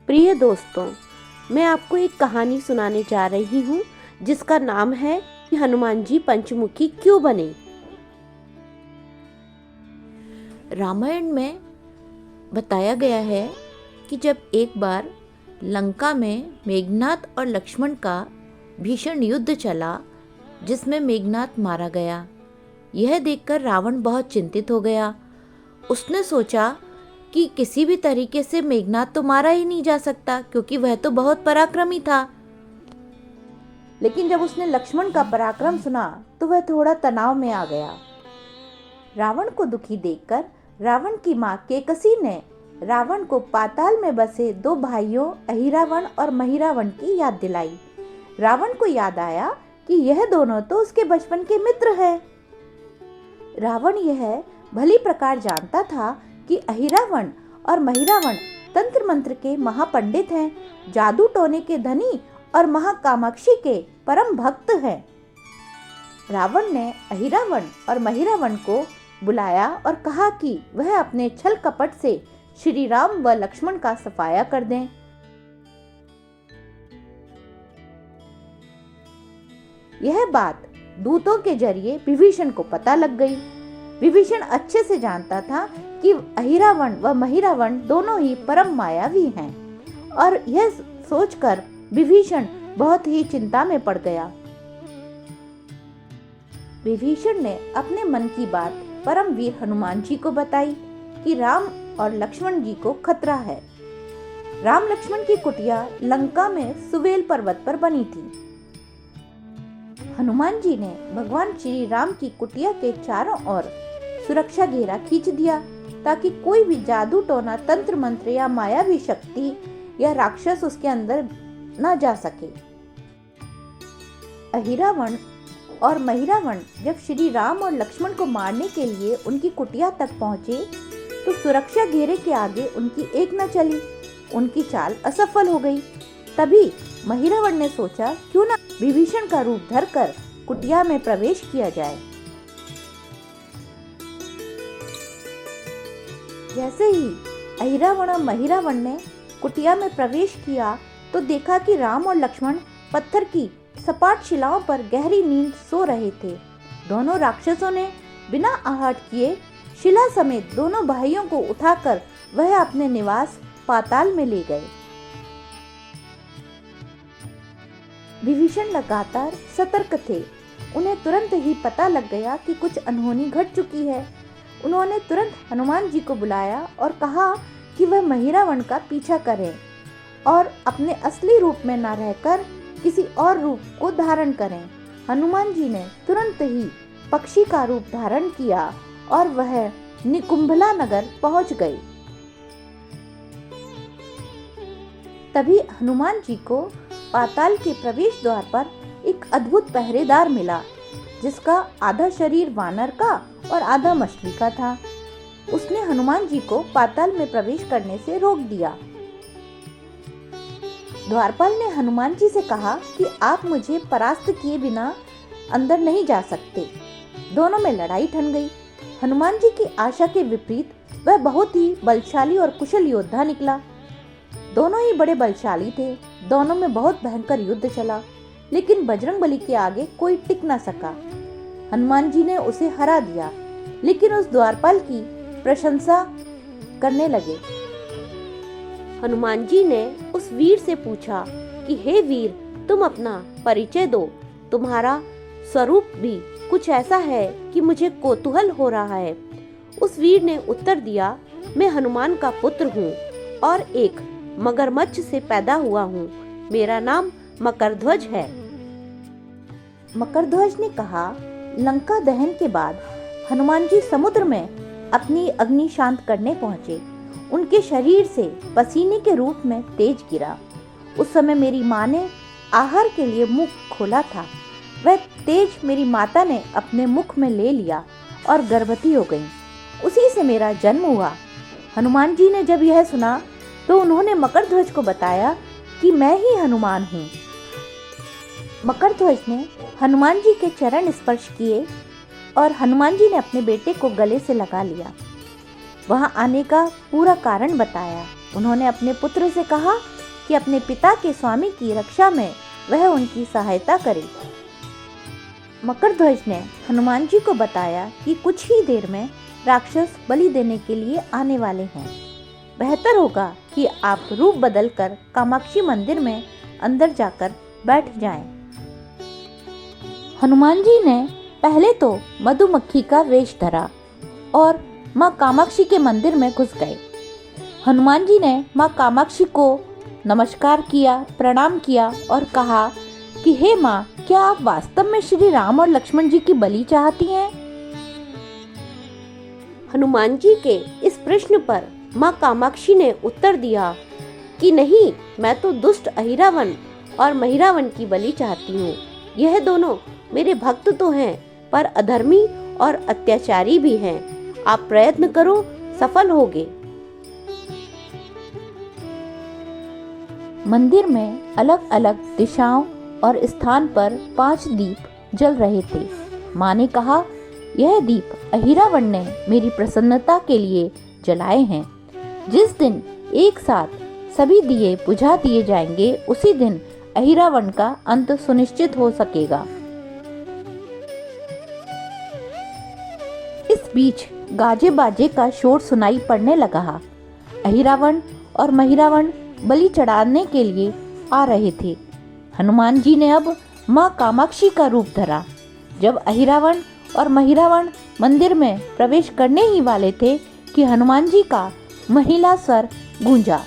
प्रिय दोस्तों, मैं आपको एक कहानी सुनाने जा रही हूँ जिसका नाम है कि हनुमान जी पंचमुखी क्यों बने। रामायण में बताया गया है कि जब एक बार लंका में मेघनाद और लक्ष्मण का भीषण युद्ध चला जिसमें मेघनाद मारा गया। यह देखकर रावण बहुत चिंतित हो गया। उसने सोचा कि किसी भी तरीके से मेघनाद तो मारा ही नहीं जा सकता क्योंकि वह तो बहुत पराक्रमी था। लेकिन जब उसने लक्ष्मण का पराक्रम सुना तो वह थोड़ा तनाव में आ गया। रावण को दुखी देखकर रावण की मां केकसी ने रावण को पाताल में बसे दो भाइयों अहिरावण और महिरावण की याद दिलाई। रावण को याद आया कि यह दोनों तो उसके बचपन के मित्र हैं। रावण यह भली प्रकार जानता था कि अहिरावण और महिरावण तंत्र मंत्र के महापंडित हैं, जादू टोने के धनी और महाकामाक्षी के परम भक्त हैं। रावण ने अहिरावण और महिरावण को बुलाया और कहा कि वह अपने छल कपट से श्री राम व लक्ष्मण का सफाया कर दें। यह बात दूतों के जरिए विभीषण को पता लग गई। विभीषण अच्छे से जानता था कि अहिरावण व महिरावण दोनों ही परम मायावी हैं और यह सोचकर विभीषण बहुत ही चिंता में पड़ गया। विभीषण ने अपने मन की बात परम वीर हनुमान जी को बताई कि राम और लक्ष्मण जी को खतरा है। राम लक्ष्मण की कुटिया लंका में सुवेल पर्वत पर बनी थी। हनुमान जी ने भगवान श्री राम की कुटिया के चारों ओर सुरक्षा घेरा खींच दिया ताकि कोई भी जादू टोना तंत्र मंत्र या मायावी शक्ति या राक्षस उसके अंदर न जा सके। अहिरावण और महिरावण जब श्री राम और लक्ष्मण को मारने के लिए उनकी कुटिया तक पहुंचे तो सुरक्षा घेरे के आगे उनकी एक न चली। उनकी चाल असफल हो गई। तभी महिरावण ने सोचा क्यों ना विभीषण का रूप धरकर कुटिया में प्रवेश किया जाए। जैसे ही अहिरावण और महिरावण ने कुटिया में प्रवेश किया तो देखा कि राम और लक्ष्मण पत्थर की सपाट शिलाओं पर गहरी नींद सो रहे थे। दोनों राक्षसों ने बिना आहट किए शिला समेत दोनों भाइयों को उठाकर वह अपने निवास पाताल में ले गए। विभीषण लगातार सतर्क थे। उन्हें तुरंत ही पता लग गया कि कुछ अनहोनी घट चुकी है। उन्होंने तुरंत हनुमान जी को बुलाया और कहा कि वह महिरावण का पीछा करें और अपने असली रूप में न रहकर किसी और रूप को धारण करें। हनुमान जी ने तुरंत ही पक्षी का रूप धारण किया और वह निकुंभला नगर पहुंच गए। तभी हनुमान जी को पाताल के प्रवेश द्वार पर एक अद्भुत पहरेदार मिला जिसका आधा शरीर वानर का और आधा मछली का था। उसने हनुमान जी को पाताल में प्रवेश करने से रोक दिया। द्वारपाल ने हनुमान जी से कहा कि आप मुझे परास्त किए बिना अंदर नहीं जा सकते। दोनों में लड़ाई ठन गई। हनुमान जी की आशा के विपरीत वह बहुत ही बलशाली और कुशल योद्धा निकला। दोनों ही बड़े बलशाली थे। दोनों में बहुत भयंकर युद्ध चला, लेकिन बजरंगबली के आगे कोई टिक न सका। हनुमान जी ने उसे हरा दिया, लेकिन उस द्वारपाल की प्रशंसा करने लगे। हनुमान जी ने उस वीर से पूछा कि हे वीर, तुम अपना परिचय दो। तुम्हारा स्वरूप भी कुछ ऐसा है कि मुझे कौतूहल हो रहा है। उस वीर ने उत्तर दिया, मैं हनुमान का पुत्र हूँ और एक मगरमच्छ से पैदा हुआ हूँ। मेरा नाम मकरध्वज है। मकरध्वज ने कहा, लंका दहन के बाद हनुमान जी समुद्र में अपनी अग्नि शांत करने पहुंचे। उनके शरीर से पसीने के रूप में तेज गिरा। उस समय मेरी माँ ने आहार के लिए मुख खोला था। वह तेज मेरी माता ने अपने मुख में ले लिया और गर्भवती हो गई। उसी से मेरा जन्म हुआ। हनुमान जी ने जब यह सुना तो उन्होंने मकरध्वज को बताया कि मैं ही हनुमान हूँ। मकरध्वज ने हनुमान जी के चरण स्पर्श किए और हनुमान जी ने अपने बेटे को गले से लगा लिया। वहां आने का पूरा कारण बताया। उन्होंने अपने पुत्र से कहा कि अपने पिता के स्वामी की रक्षा में वह उनकी सहायता करे। मकरध्वज ने हनुमान जी को बताया कि कुछ ही देर में राक्षस बलि देने के लिए आने वाले हैं। बेहतर होगा कि आप रूप बदलकर कामाक्षी मंदिर में अंदर जाकर बैठ जाएं। हनुमान जी ने पहले तो मधुमक्खी का वेश धरा और माँ कामाक्षी के मंदिर में घुस गए। हनुमान जी ने माँ कामाक्षी को नमस्कार किया, प्रणाम किया और कहा कि हे माँ, क्या आप वास्तव में श्री राम और लक्ष्मण जी की बलि चाहती हैं? हनुमान जी के इस प्रश्न पर माँ कामाक्षी ने उत्तर दिया कि नहीं, मैं तो दुष्ट अहिरावण और महिरावण की बलि चाहती हूँ। यह दोनों मेरे भक्त तो हैं, पर अधर्मी और अत्याचारी भी हैं। आप प्रयत्न करो, सफल होगे। मंदिर में अलग अलग दिशाओं और स्थान पर 5 दीप जल रहे थे। माँ ने कहा, यह दीप अहिरावण ने मेरी प्रसन्नता के लिए जलाए हैं। जिस दिन एक साथ सभी दिए बुझा दिए जाएंगे, उसी दिन अहिरावण का अंत सुनिश्चित हो सकेगा। इस बीच गाजे बाजे का शोर सुनाई पड़ने लगा। अहिरावण और महिरावण बलि चढ़ाने के लिए आ रहे थे। हनुमान जी ने अब माँ कामाक्षी का रूप धरा। जब अहिरावण और महिरावण मंदिर में प्रवेश करने ही वाले थे कि हनुमान जी का महिला स्वर गूंजा।